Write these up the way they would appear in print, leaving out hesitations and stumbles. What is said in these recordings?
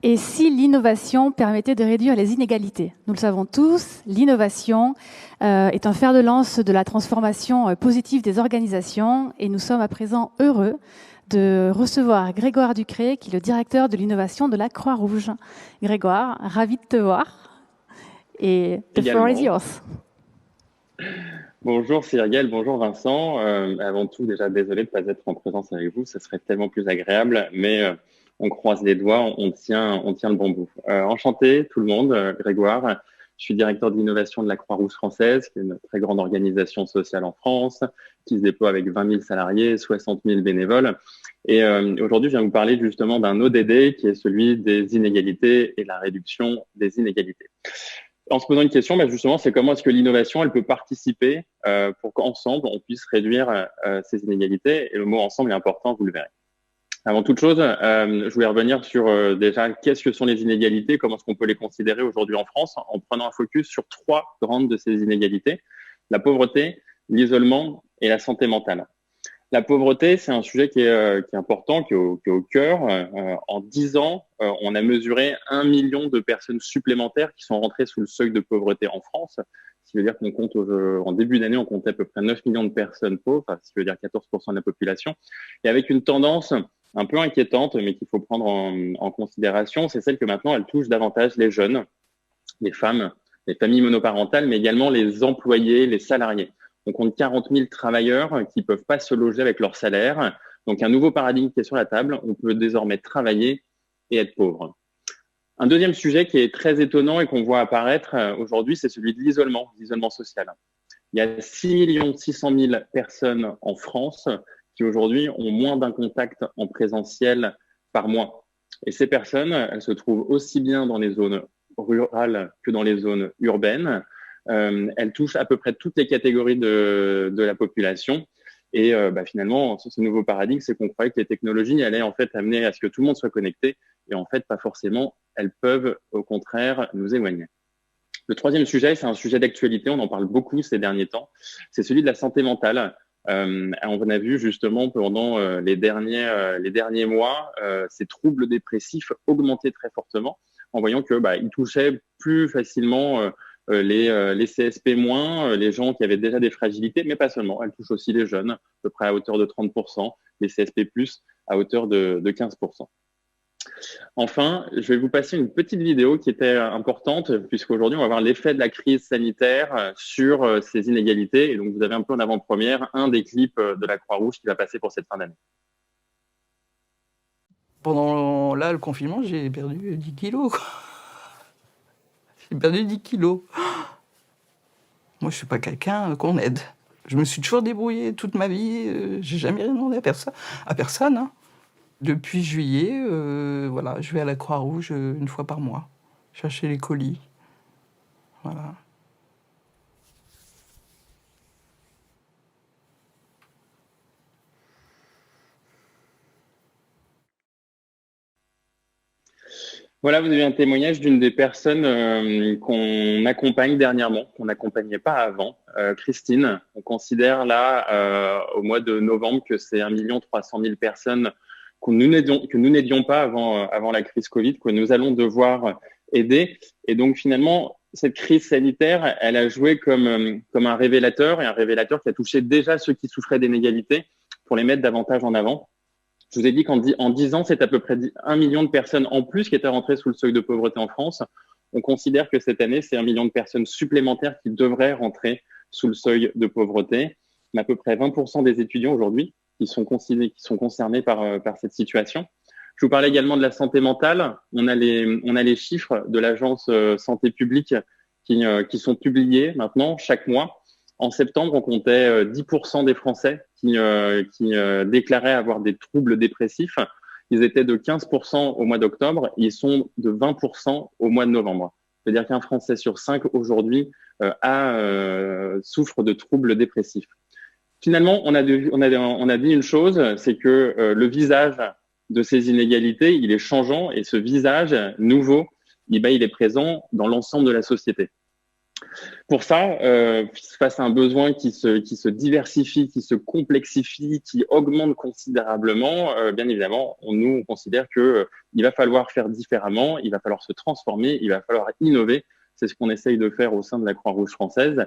Et si l'innovation permettait de réduire les inégalités? Nous le savons tous, l'innovation est un fer de lance de la transformation positive des organisations et nous sommes à présent heureux de recevoir Grégoire Ducré, qui est le directeur de l'innovation de la Croix-Rouge. Grégoire, ravi de te voir et the floor is Également. yours. Bonjour Cyril, bonjour Vincent. Avant tout, déjà désolé de ne pas être en présence avec vous, ça serait tellement plus agréable, mais on croise les doigts, on tient le bon bout. Enchanté tout le monde, Grégoire. Je suis directeur de l'innovation de la Croix-Rouge française, qui est une très grande organisation sociale en France, qui se déploie avec 20 000 salariés, 60 000 bénévoles. Et aujourd'hui, je viens vous parler justement d'un ODD qui est celui des inégalités et la réduction des inégalités. En se posant une question, justement, c'est comment est-ce que l'innovation, elle peut participer pour qu'ensemble, on puisse réduire ces inégalités. Et le mot ensemble est important, vous le verrez. Avant toute chose, je voulais revenir sur déjà qu'est-ce que sont les inégalités, comment est-ce qu'on peut les considérer aujourd'hui en France, en prenant un focus sur trois grandes de ces inégalités: la pauvreté, l'isolement et la santé mentale. La pauvreté, c'est un sujet qui est important, qui est au cœur. En 10 ans, on a mesuré 1 million de personnes supplémentaires qui sont rentrées sous le seuil de pauvreté en France. Ce qui veut dire qu'on compte, en début d'année, on comptait à peu près 9 millions de personnes pauvres, ce qui veut dire 14% de la population. Et avec une tendance un peu inquiétante, mais qu'il faut prendre en considération, c'est celle que maintenant, elle touche davantage les jeunes, les femmes, les familles monoparentales, mais également les employés, les salariés. On compte 40 000 travailleurs qui ne peuvent pas se loger avec leur salaire. Donc, un nouveau paradigme qui est sur la table. On peut désormais travailler et être pauvre. Un deuxième sujet qui est très étonnant et qu'on voit apparaître aujourd'hui, c'est celui de l'isolement social. Il y a 6 600 000 personnes en France qui aujourd'hui ont moins d'un contact en présentiel par mois. Et ces personnes, elles se trouvent aussi bien dans les zones rurales que dans les zones urbaines. Elle touche à peu près toutes les catégories de la population. Et finalement, ce nouveau paradigme, c'est qu'on croyait que les technologies allaient en fait amener à ce que tout le monde soit connecté. Et en fait, pas forcément. Elles peuvent au contraire nous éloigner. Le troisième sujet, c'est un sujet d'actualité. On en parle beaucoup ces derniers temps. C'est celui de la santé mentale. On a vu justement pendant les derniers mois ces troubles dépressifs augmenter très fortement, en voyant que ils touchaient plus facilement les CSP-, les gens qui avaient déjà des fragilités, mais pas seulement. Elle touche aussi les jeunes, à peu près à hauteur de 30%, les CSP+, à hauteur de 15%. Enfin, je vais vous passer une petite vidéo qui était importante, puisqu'aujourd'hui, on va voir l'effet de la crise sanitaire sur ces inégalités. Et donc, vous avez un peu en avant-première un des clips de la Croix-Rouge qui va passer pour cette fin d'année. Pendant le confinement, j'ai perdu 10 kilos. J'ai perdu 10 kilos. Moi, je suis pas quelqu'un qu'on aide. Je me suis toujours débrouillée toute ma vie. J'ai jamais rien demandé à personne. Hein. Depuis juillet, je vais à la Croix-Rouge une fois par mois, chercher les colis. Voilà. Voilà, vous avez un témoignage d'une des personnes qu'on accompagne dernièrement, qu'on n'accompagnait pas avant, Christine. On considère là, au mois de novembre, que c'est 1 300 000 personnes que nous n'aidions pas avant la crise Covid, que nous allons devoir aider. Et donc finalement, cette crise sanitaire, elle a joué comme un révélateur, et un révélateur qui a touché déjà ceux qui souffraient d'inégalités pour les mettre davantage en avant. Je vous ai dit qu'en 10 ans, c'est à peu près 1 million de personnes en plus qui étaient rentrées sous le seuil de pauvreté en France. On considère que cette année, c'est 1 million de personnes supplémentaires qui devraient rentrer sous le seuil de pauvreté. Mais à peu près 20% des étudiants aujourd'hui qui sont concernés par cette situation. Je vous parlais également de la santé mentale. On a les chiffres de l'Agence Santé publique qui sont publiés maintenant chaque mois. En septembre, on comptait 10% des Français qui déclaraient avoir des troubles dépressifs. Ils étaient de 15% au mois d'octobre. Ils sont de 20% au mois de novembre. C'est-à-dire qu'un Français sur 5 aujourd'hui souffre de troubles dépressifs. Finalement, on a dit une chose, c'est que le visage de ces inégalités, il est changeant, et ce visage nouveau, il est présent dans l'ensemble de la société. Pour ça, face à un besoin qui se diversifie, qui se complexifie, qui augmente considérablement, bien évidemment, nous, on considère que il va falloir faire différemment, il va falloir se transformer, il va falloir innover. C'est ce qu'on essaye de faire au sein de la Croix-Rouge française.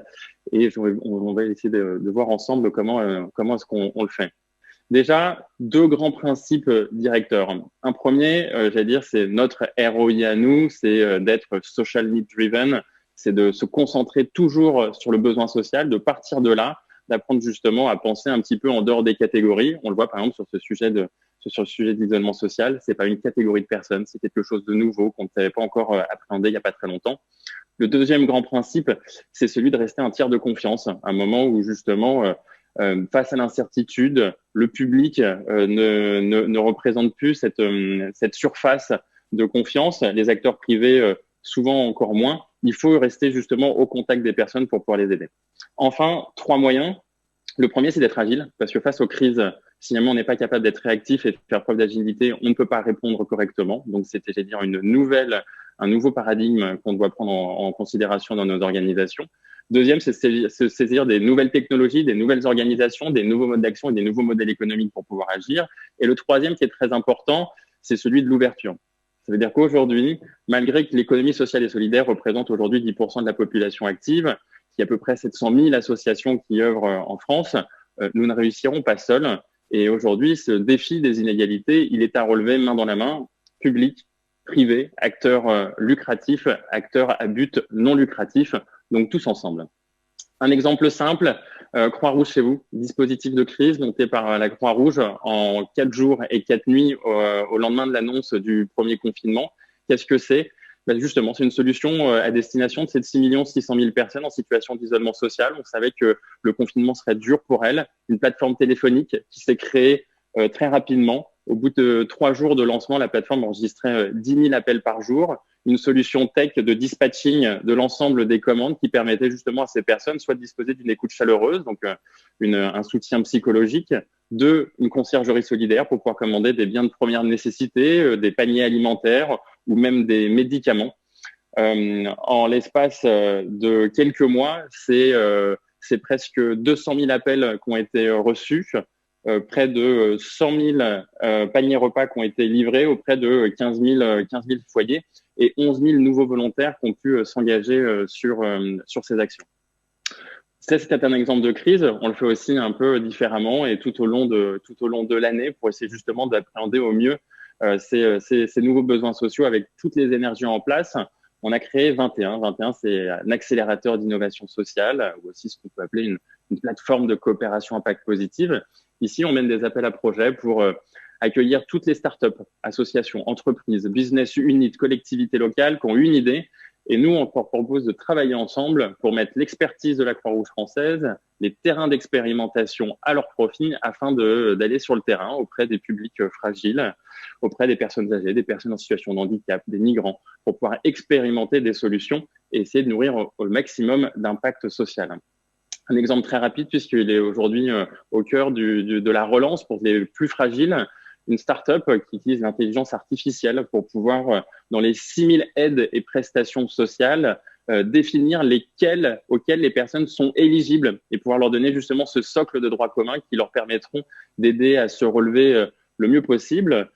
Et on va essayer de voir ensemble comment est-ce qu'on le fait. Déjà, deux grands principes directeurs. Un premier, j'allais dire, c'est notre ROI à nous, c'est d'être social need driven, c'est de se concentrer toujours sur le besoin social, de partir de là, d'apprendre justement à penser un petit peu en dehors des catégories. On le voit par exemple sur le sujet de l'isolement social, c'est pas une catégorie de personnes, c'est quelque chose de nouveau qu'on ne savait pas encore appréhender il n'y a pas très longtemps. Le deuxième grand principe, c'est celui de rester un tiers de confiance, un moment où justement face à l'incertitude, le public ne représente plus cette surface de confiance. Les acteurs privés, souvent encore moins. Il faut rester justement au contact des personnes pour pouvoir les aider. Enfin, trois moyens. Le premier, c'est d'être agile, parce que face aux crises, si jamais on n'est pas capable d'être réactif et de faire preuve d'agilité, on ne peut pas répondre correctement. Donc, c'était, j'allais dire, un nouveau paradigme qu'on doit prendre en considération dans nos organisations. Deuxième, c'est se saisir des nouvelles technologies, des nouvelles organisations, des nouveaux modes d'action et des nouveaux modèles économiques pour pouvoir agir. Et le troisième, qui est très important, c'est celui de l'ouverture. Ça veut dire qu'aujourd'hui, malgré que l'économie sociale et solidaire représente aujourd'hui 10% de la population active, qu'il y a à peu près 700 000 associations qui œuvrent en France, nous ne réussirons pas seuls. Et aujourd'hui, ce défi des inégalités, il est à relever main dans la main, public, privé, acteurs lucratifs, acteurs à but non lucratif, donc tous ensemble. Un exemple simple, Croix-Rouge chez vous, dispositif de crise monté par la Croix-Rouge en 4 jours et 4 nuits au lendemain de l'annonce du premier confinement. Qu'est-ce que c'est? Ben justement, c'est une solution à destination de ces 6 600 000 personnes en situation d'isolement social. On savait que le confinement serait dur pour elles. Une plateforme téléphonique qui s'est créée très rapidement. Au bout de 3 jours de lancement, la plateforme enregistrait 10 000 appels par jour. Une solution tech de dispatching de l'ensemble des commandes qui permettait justement à ces personnes soit de disposer d'une écoute chaleureuse, donc un soutien psychologique, une conciergerie solidaire pour pouvoir commander des biens de première nécessité, des paniers alimentaires ou même des médicaments. En l'espace de quelques mois, c'est presque 200 000 appels qui ont été reçus, près de 100 000 paniers repas qui ont été livrés auprès de 15 000 foyers et 11 000 nouveaux volontaires qui ont pu s'engager sur ces actions. Ça, c'était un exemple de crise. On le fait aussi un peu différemment et tout au long de l'année pour essayer justement d'appréhender au mieux ces nouveaux besoins sociaux avec toutes les énergies en place. On a créé 21. 21, c'est un accélérateur d'innovation sociale ou aussi ce qu'on peut appeler une plateforme de coopération impact positive. Ici, on mène des appels à projets pour accueillir toutes les startups, associations, entreprises, business units, collectivités locales qui ont une idée. Et nous, on propose de travailler ensemble pour mettre l'expertise de la Croix-Rouge française, les terrains d'expérimentation à leur profit afin d'aller sur le terrain auprès des publics fragiles, auprès des personnes âgées, des personnes en situation de handicap, des migrants, pour pouvoir expérimenter des solutions et essayer de nourrir au maximum d'impact social. Un exemple très rapide, puisqu'il est aujourd'hui au cœur de la relance pour les plus fragiles, une start-up qui utilise l'intelligence artificielle pour pouvoir, dans les 6000 aides et prestations sociales, définir auxquelles les personnes sont éligibles et pouvoir leur donner justement ce socle de droits communs qui leur permettront d'aider à se relever le mieux possible.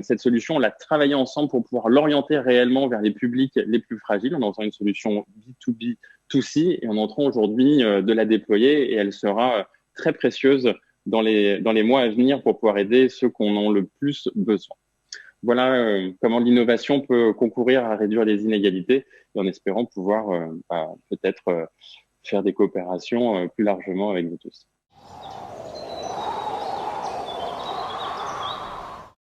Cette solution, on l'a travaillé ensemble pour pouvoir l'orienter réellement vers les publics les plus fragiles en faisant une solution B2B, 2C, et en entrant aujourd'hui de la déployer et elle sera très précieuse dans les mois à venir pour pouvoir aider ceux qui en ont le plus besoin. Voilà comment l'innovation peut concourir à réduire les inégalités et en espérant pouvoir peut-être faire des coopérations plus largement avec vous tous.